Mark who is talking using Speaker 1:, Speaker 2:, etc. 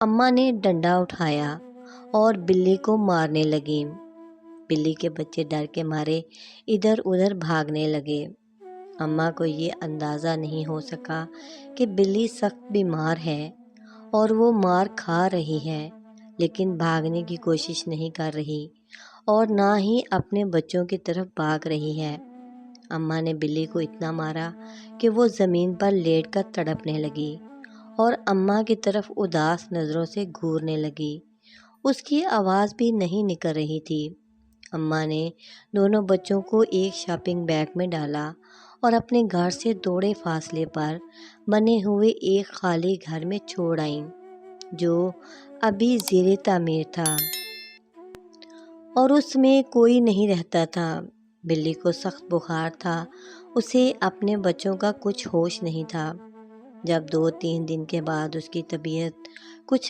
Speaker 1: اماں نے ڈنڈا اٹھایا اور بلی کو مارنے لگی۔ بلی کے بچے ڈر کے مارے ادھر ادھر بھاگنے لگے۔ اماں کو یہ اندازہ نہیں ہو سکا کہ بلی سخت بیمار ہے اور وہ مار کھا رہی ہے، لیکن بھاگنے کی کوشش نہیں کر رہی اور نہ ہی اپنے بچوں کی طرف بھاگ رہی ہے۔ اماں نے بلی کو اتنا مارا کہ وہ زمین پر لیٹ کر تڑپنے لگی اور اماں کی طرف اداس نظروں سے گھورنے لگی۔ اس کی آواز بھی نہیں نکل رہی تھی۔ اماں نے دونوں بچوں کو ایک شاپنگ بیگ میں ڈالا اور اپنے گھر سے تھوڑے فاصلے پر بنے ہوئے ایک خالی گھر میں چھوڑ آئیں جو ابھی زیر تعمیر تھا اور اس میں کوئی نہیں رہتا تھا۔ بلی کو سخت بخار تھا، اسے اپنے بچوں کا کچھ ہوش نہیں تھا۔ جب 2-3 دن کے بعد اس کی طبیعت کچھ